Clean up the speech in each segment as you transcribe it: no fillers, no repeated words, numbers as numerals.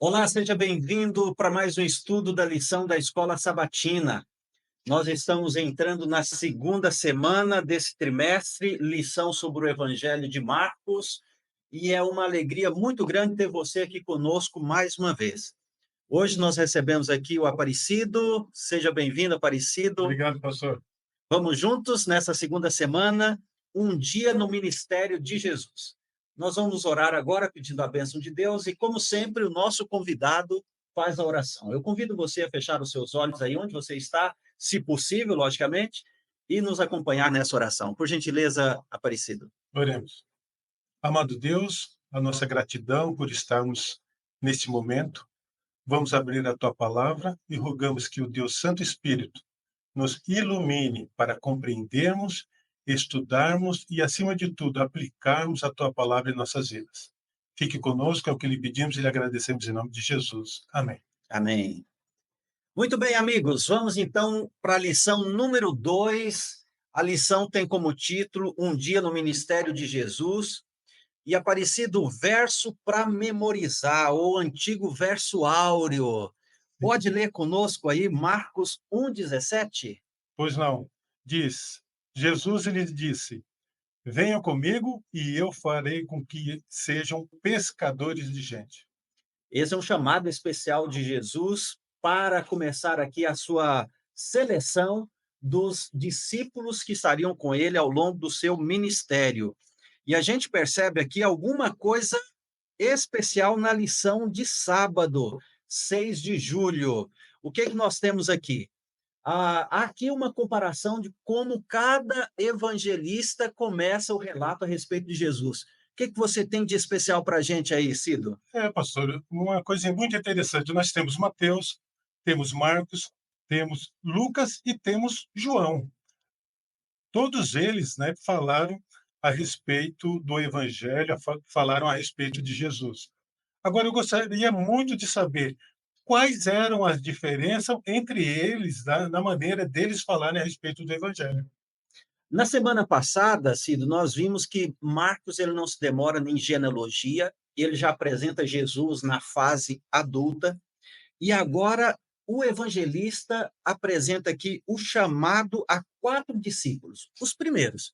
Olá, seja bem-vindo para mais um estudo da lição da Escola Sabatina. Nós estamos entrando na segunda semana desse trimestre, lição sobre o Evangelho de Marcos, e é uma alegria muito grande ter você aqui conosco mais uma vez. Hoje nós recebemos aqui o Aparecido. Seja bem-vindo, Aparecido. Obrigado, pastor. Vamos juntos nessa segunda semana, um dia no ministério de Jesus. Nós vamos orar agora pedindo a bênção de Deus e, como sempre, o nosso convidado faz a oração. Eu convido você a fechar os seus olhos aí onde você está, se possível, logicamente, e nos acompanhar nessa oração. Por gentileza, Aparecido. Oremos. Amado Deus, a nossa gratidão por estarmos neste momento. Vamos abrir a tua palavra e rogamos que o Deus Santo Espírito nos ilumine para compreendermos, estudarmos e, acima de tudo, aplicarmos a tua palavra em nossas vidas. Fique conosco, é o que lhe pedimos e lhe agradecemos em nome de Jesus. Amém. Amém. Muito bem, amigos, vamos então para a lição número 2. A lição tem como título Um Dia no Ministério de Jesus. E Aparecido, verso para memorizar, ou antigo verso áureo. Pode ler conosco aí Marcos 1,17? Pois não. Diz, Jesus lhe disse: venham comigo e eu farei com que sejam pescadores de gente. Esse é um chamado especial de Jesus para começar aqui a sua seleção dos discípulos que estariam com ele ao longo do seu ministério. E a gente percebe aqui alguma coisa especial na lição de sábado, 6 de julho. O que nós temos aqui? Há aqui uma comparação de como cada evangelista começa o relato a respeito de Jesus. O que você tem de especial para a gente aí, Cido? Pastor, uma coisa muito interessante. Nós temos Mateus, temos Marcos, temos Lucas e temos João. Todos eles, né, falaram a respeito do Evangelho, falaram a respeito de Jesus. Agora, eu gostaria muito de saber quais eram as diferenças entre eles, na maneira deles falarem a respeito do Evangelho. Na semana passada, Cido, nós vimos que Marcos ele não se demora em genealogia, ele já apresenta Jesus na fase adulta, e agora o evangelista apresenta aqui o chamado a 4 discípulos, os primeiros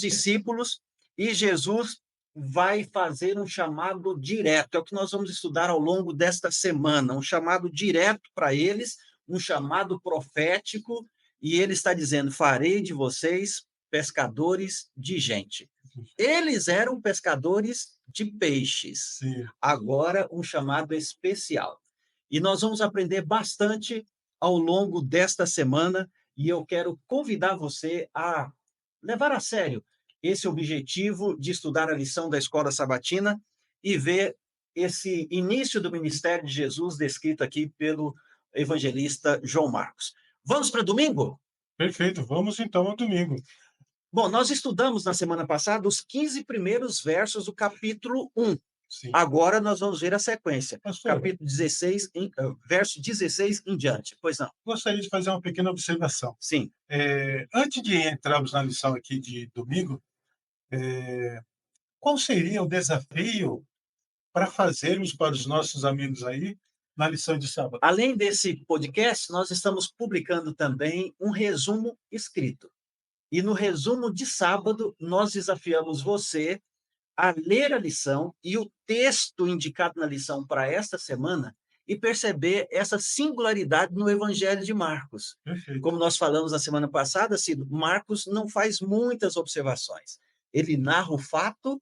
discípulos, e Jesus vai fazer um chamado direto, é o que nós vamos estudar ao longo desta semana, um chamado direto para eles, um chamado profético, e ele está dizendo: farei de vocês pescadores de gente. Eles eram pescadores de peixes, Sim. agora um chamado especial. E nós vamos aprender bastante ao longo desta semana, e eu quero convidar você a levar a sério esse objetivo de estudar a lição da Escola Sabatina e ver esse início do ministério de Jesus descrito aqui pelo evangelista João Marcos. Vamos para domingo? Perfeito, vamos então ao domingo. Bom, nós estudamos na semana passada os 15 primeiros versos do capítulo 1. Sim. Agora nós vamos ver a sequência. Pastor, Capítulo 16, verso 16 em diante. Pois não? gostaria de fazer uma pequena observação. Sim. Antes de entrarmos na lição aqui de domingo, qual seria o desafio para fazermos para os nossos amigos aí na lição de sábado? Além desse podcast, nós estamos publicando também um resumo escrito. E no resumo de sábado, nós desafiamos você a ler a lição e o texto indicado na lição para esta semana e perceber essa singularidade no Evangelho de Marcos. Perfeito. Como nós falamos na semana passada, Cido, Marcos não faz muitas observações. Ele narra o fato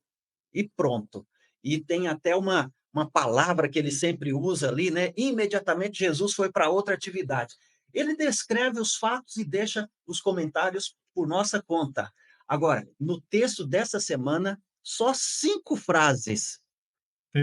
e pronto. E tem até uma palavra que ele sempre usa ali, né? Imediatamente Jesus foi para outra atividade. Ele descreve os fatos e deixa os comentários por nossa conta. Agora, no texto dessa semana, só 5 frases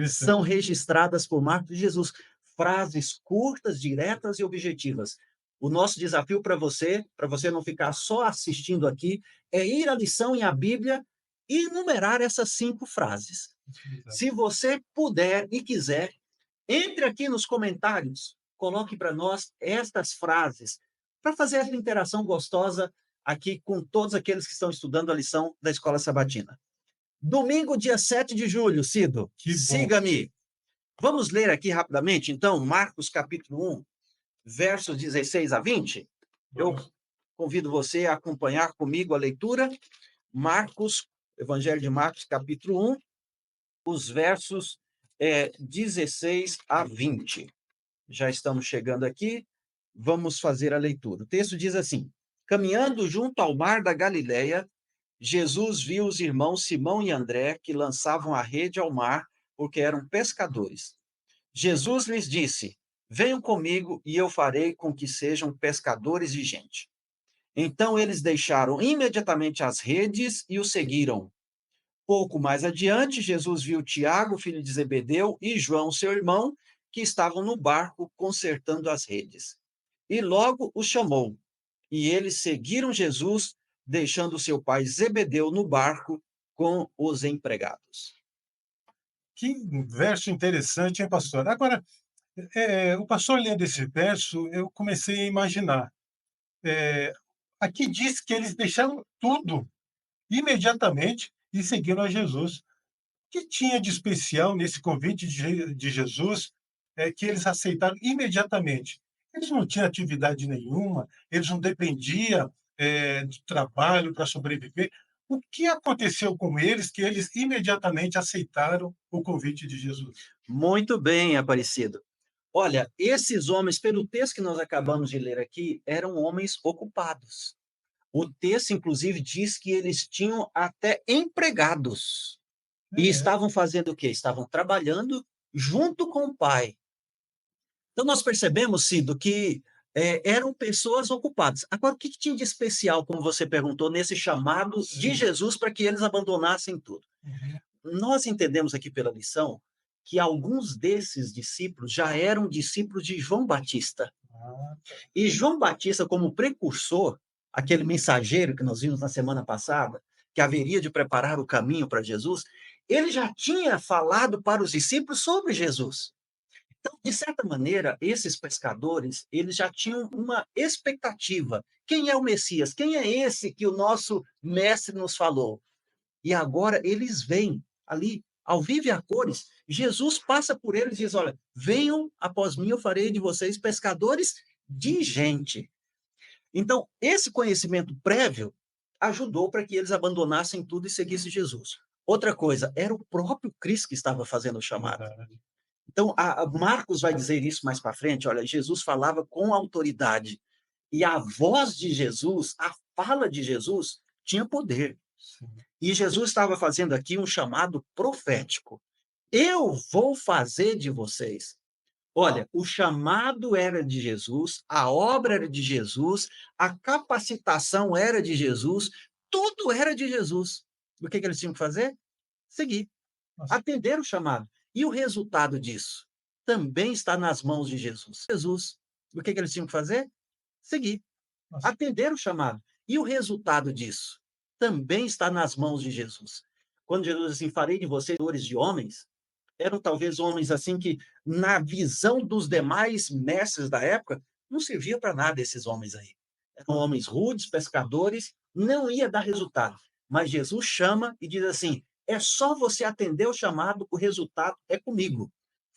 são registradas por Marcos de Jesus. Frases curtas, diretas e objetivas. O nosso desafio para você não ficar só assistindo aqui, é ir à lição e à Bíblia e enumerar essas 5 frases. Exato. Se você puder e quiser, entre aqui nos comentários, coloque para nós estas frases, para fazer essa interação gostosa aqui com todos aqueles que estão estudando a lição da Escola Sabatina. Domingo, dia 7 de julho, Cido, Que bom. siga-me. Vamos ler aqui rapidamente, então, Marcos capítulo 1, versos 16 a 20. Eu Vamos. convido você a acompanhar comigo a leitura. Marcos, Evangelho de Marcos, capítulo 1, os versos 16 a 20. Já estamos chegando aqui, vamos fazer a leitura. O texto diz assim: Caminhando junto ao mar da Galileia, Jesus viu os irmãos Simão e André que lançavam a rede ao mar, porque eram pescadores. Jesus lhes disse: Venham comigo e eu farei com que sejam pescadores de gente. Então eles deixaram imediatamente as redes e o seguiram. Pouco mais adiante, Jesus viu Tiago, filho de Zebedeu, e João, seu irmão, que estavam no barco consertando as redes. E logo os chamou. E eles seguiram Jesus, deixando seu pai Zebedeu no barco com os empregados. Que verso interessante, hein, pastor? Agora, o pastor lendo esse verso, eu comecei a imaginar. Eh, Aqui diz que eles deixaram tudo imediatamente e seguiram a Jesus. O que tinha de especial nesse convite de Jesus, que eles aceitaram imediatamente? Eles não tinham atividade nenhuma, eles não dependiam, de trabalho para sobreviver. O que aconteceu com eles que eles imediatamente aceitaram o convite de Jesus? Muito bem, Aparecido. Olha, esses homens, pelo texto que nós acabamos de ler aqui, eram homens ocupados. O texto, inclusive, diz que eles tinham até empregados. E É, estavam fazendo o quê? Estavam trabalhando junto com o pai. Então, nós percebemos, Cido, que eram pessoas ocupadas. Agora, o que tinha de especial, como você perguntou, nesse chamado de sim. Jesus para que eles abandonassem tudo? Uhum. Nós entendemos aqui pela lição que alguns desses discípulos já eram discípulos de João Batista. Ah, E João Batista, como precursor, aquele mensageiro que nós vimos na semana passada, que haveria de preparar o caminho para Jesus, ele já tinha falado para os discípulos sobre Jesus. Então, de certa maneira, esses pescadores, eles já tinham uma expectativa. Quem é o Messias? Quem é esse que o nosso mestre nos falou? E agora eles veem ali, ao vivo e a cores, Jesus passa por eles e diz: Olha, venham após mim, eu farei de vocês pescadores de gente. Então, esse conhecimento prévio ajudou para que eles abandonassem tudo e seguissem Jesus. Outra coisa, era o próprio Cristo que estava fazendo o chamado. verdade. Então, Marcos vai dizer isso mais para frente. Olha, Jesus falava com autoridade. E a voz de Jesus, a fala de Jesus, tinha poder. Sim. E Jesus estava fazendo aqui um chamado profético. Eu vou fazer de vocês. Olha, o chamado era de Jesus, a obra era de Jesus, a capacitação era de Jesus, tudo era de Jesus. O que eles tinham que fazer? Seguir, Nossa, atender o chamado. E o resultado disso também está nas mãos de Jesus. Jesus. O que eles tinham que fazer? Seguir, nossa. atender o chamado. E o resultado disso também está nas mãos de Jesus. Quando Jesus diz assim, farei de vocês pescadores de homens, eram talvez homens assim que, na visão dos demais mestres da época, não servia para nada esses homens aí. Eram homens rudes, pescadores, não ia dar resultado. Mas Jesus chama e diz assim: é só você atender o chamado, o resultado é comigo.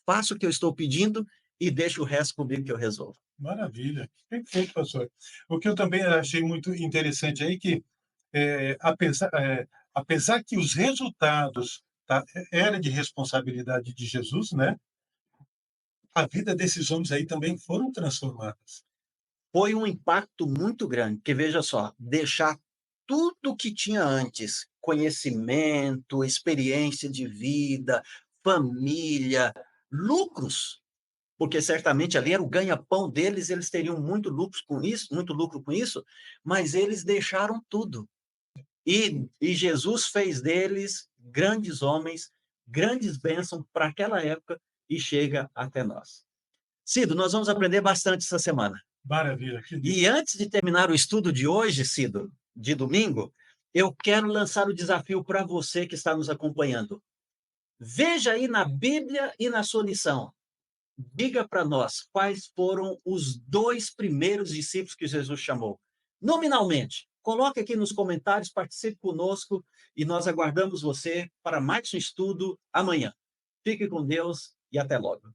Faça o que eu estou pedindo e deixa o resto comigo que eu resolvo. Maravilha, perfeito, pastor. O que eu também achei muito interessante aí que, apesar que os resultados, tá, era de responsabilidade de Jesus, né, a vida desses homens aí também foram transformadas. Foi um impacto muito grande, porque veja só, deixar tudo que tinha antes, conhecimento, experiência de vida, família, lucros, porque certamente ali era o ganha-pão deles, eles teriam muito lucro com isso, mas eles deixaram tudo. E Jesus fez deles grandes homens, grandes bênçãos para aquela época e chega até nós. Cido, nós vamos aprender bastante essa semana. Maravilha, E antes de terminar o estudo de hoje, Cido, de domingo, eu quero lançar o desafio para você que está nos acompanhando. Veja aí na Bíblia e na sua lição. Diga para nós quais foram os dois primeiros discípulos que Jesus chamou. Nominalmente. Coloque aqui nos comentários, participe conosco e nós aguardamos você para mais um estudo amanhã. Fique com Deus e até logo.